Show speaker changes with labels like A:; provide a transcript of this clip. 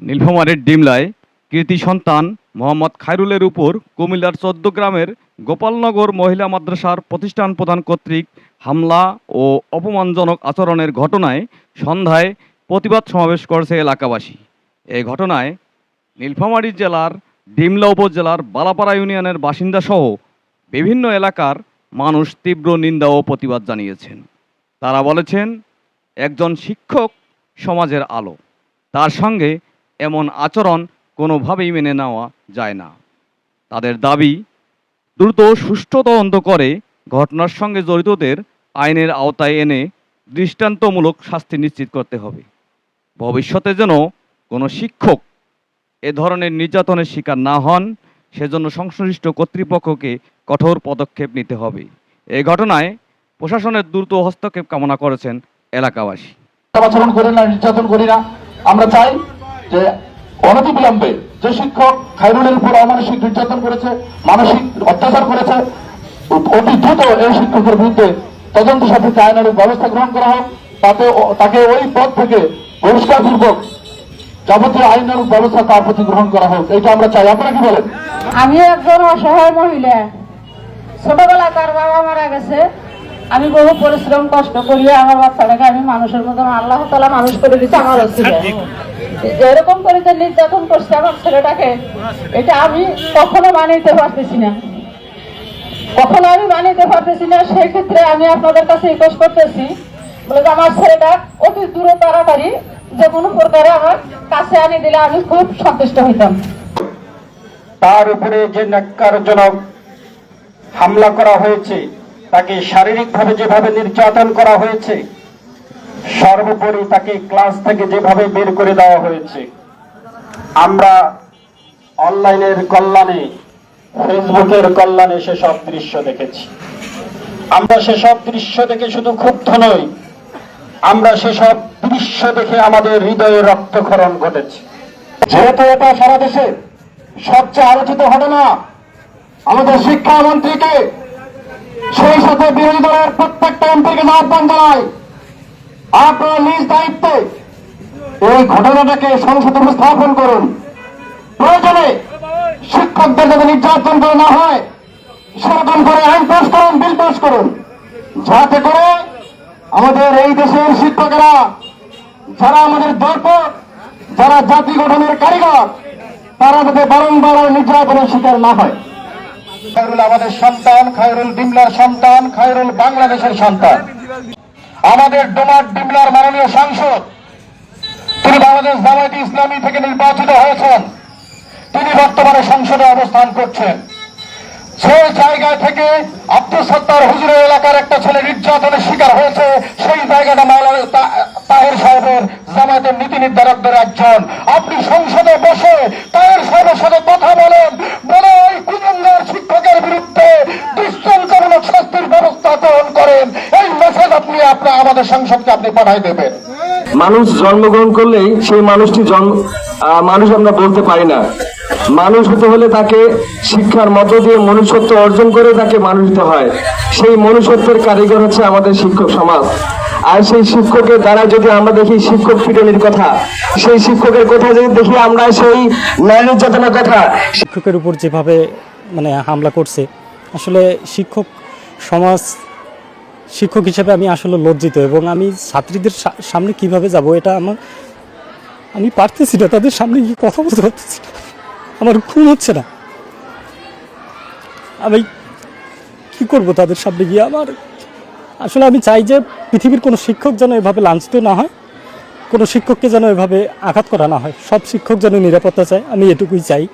A: নীলফামারীর ডিমলায় কৃতি সন্তান মোহাম্মদ খায়রুলের উপর কুমিল্লার ১৪ গ্রামের গোপালনগর মহিলা মাদ্রাসার প্রতিষ্ঠান প্রধান কর্তৃক হামলা ও অপমানজনক আচরণের ঘটনায় সন্ধ্যায় প্রতিবাদ সমাবেশ করেছে এলাকাবাসী। এই ঘটনায় নীলফামারী জেলার ডিমলা উপজেলার বালাপাড়া ইউনিয়নের বাসিন্দাসহ বিভিন্ন এলাকার মানুষ তীব্র নিন্দা ও প্রতিবাদ জানিয়েছেন। তারা বলেছেন, একজন শিক্ষক সমাজের আলো, তার সঙ্গে এমন আচরণ কোনোভাবেই মেনে নেওয়া যায় না। তাদের দাবি, দ্রুত সুষ্ঠু তদন্ত করে ঘটনার সঙ্গে জড়িতদের আইনের আওতায় এনে দৃষ্টান্তমূলক শাস্তি নিশ্চিত করতে হবে। ভবিষ্যতে যেন কোনো শিক্ষক এ ধরনের নির্যাতনের শিকার না হন, সেজন্য সংশ্লিষ্ট কর্তৃপক্ষকে কঠোর পদক্ষেপ নিতে হবে। এই ঘটনায় প্রশাসনের দ্রুত হস্তক্ষেপ কামনা করেছেন এলাকাবাসী।
B: আচরণ করি না, নির্যাতন করি না। আমরা চাই যে অনতিবিলম্বে যে শিক্ষক খায়রুলের উপর অমানসিক নির্যাতন করেছে, মানসিক অত্যাচার করেছে, অতি দ্রুত এই শিক্ষকের বিরুদ্ধে তদন্ত সাপেক্ষে আইনানুগ ব্যবস্থা গ্রহণ করা হোক। তাকে ওই পদ থেকে বহিষ্কারপূর্বক যাবতীয় আইনানুগ ব্যবস্থা তার প্রতি গ্রহণ করা হোক, এইটা আমরা চাই। আপনারা কি বলেন?
C: আমি একজন অসহায় মহিলা, ছোটবেলায় তার বাবা মারা গেছে। আমি বহু পরিশ্রম কষ্ট করিয়ে আমার বাচ্চাটাকে আমি মানুষের মতন আল্লাহ তাআলা মানুষ করে দিচ্ছে। আমার এরকম করে যে নির্যাতন করছে আমার ছেলেটাকে, এটা আমি কখনো মানিয়ে পারতেছি না, কখনো আমি মানিয়ে পারতেছি না। সেক্ষেত্রে আমি আপনাদের কাছে রিকোয়েস্ট করতেছি, বলে যে আমার ছেলেটা অতি দ্রুত তাড়াতাড়ি যে কোনো প্রকারে আমার কাছে আনি দিলে আমি খুব সন্তুষ্ট হইতাম।
D: তার উপরে যে ন্যাক্কারজনক হামলা করা হয়েছে, তাকে শারীরিকভাবে যেভাবে নির্যাতন করা হয়েছে, সর্বোপরি তাকে ক্লাস থেকে যেভাবে বের করে দেওয়া হয়েছে, আমরা অনলাইনের কল্যাণে, ফেসবুকের কল্যাণে সেসব দৃশ্য দেখেছি। আমরা সেসব দৃশ্য দেখে শুধু ক্ষুব্ধ নই, আমরা সেসব দৃশ্য দেখে আমাদের হৃদয়ে রক্তক্ষরণ ঘটেছে।
B: যেহেতু এটা সারা দেশে সবচেয়ে আলোচিত ঘটনা, আমাদের শিক্ষামন্ত্রীকে সেই সাথে বিরোধী দলের প্রত্যেকটা এমপিকে আহ্বান জানাই, আপনারা নিজ দায়িত্বে এই ঘটনাটাকে সংসদে উপস্থাপন করুন। প্রয়োজনে শিক্ষকদের যাতে নির্যাতন করে না হয় সেরকম করে আইন পাস করুন, বিল পাস করুন, যাতে করে আমাদের এই দেশের শিক্ষকেরা, যারা আমাদের দর্পণ, যারা জাতি গঠনের কারিগর, তারা যাতে বারংবার নির্যাতনের শিকার না হয়।
D: খায়রুল আমাদের সন্তান, খায়রুল ডিমলার সন্তান, খায়রুল বাংলাদেশের সন্তান। আমাদের ডোমার ডিমলার মাননীয় সাংসদ, তিনি বাংলাদেশ জামায়াতে ইসলামী থেকে নির্বাচিত হয়েছেন, তিনি বর্তমানে সংসদে অবস্থান করছেন। সেই জায়গা থেকে আব্দুল সত্তার হুজুরের এলাকার একটা ছেলে নির্যাতনের শিকার হয়েছে, সেই জায়গাটা মাওলানা তাহের সাহেবের জামায়াতের নীতি নির্ধারকদের একজন। আপনি সংসদে বসে তাহের সাহেবের সাথে কথা বলেন, বলে ওই কুজঙ্গার শিক্ষকের বিরুদ্ধে দৃষ্টান্তমূলক শাস্তির ব্যবস্থা গ্রহণ করেন। এই মেসেজ আপনি আমাদের সংসদকে আপনি পাঠাই দেবেন।
E: মানুষ জন্মগ্রহণ করলেই সেই মানুষটি মানুষ আমরা বলতে পারি না। মানুষ হতে হলে তাকে শিক্ষার মধ্য দিয়ে মনুষ্যত্ব অর্জন করে তাকে মানুষ হতে হয়। সেই মনুষ্যত্বের কারিগর হচ্ছে আমাদের শিক্ষক সমাজ। আর সেই শিক্ষকের দ্বারা যদি আমরা দেখি শিক্ষক পিটনের কথা, সেই শিক্ষকের কথা যদি দেখি আমরা সেই ন্যায় নির্যাতনের কথা,
F: শিক্ষকের উপর যেভাবে হামলা করছে, আসলে শিক্ষক সমাজ, শিক্ষক হিসেবে আমি আসলে লজ্জিত। এবং আমি ছাত্রীদের সামনে কিভাবে যাব, এটা আমি পারতেছি না, তাদের সামনে গিয়ে কথা বলতে পারতেছি না, আমার ঘুম হচ্ছে না। আমি কি করব তাদের সামনে গিয়ে? আসলে আমি চাই যে পৃথিবীর কোনো শিক্ষক যেন এভাবে লাঞ্ছিত না হয়, কোনো শিক্ষককে যেন এভাবে আঘাত করা না হয়। সব শিক্ষক যেন নিরাপত্তা চায়, আমি এটুকুই চাই।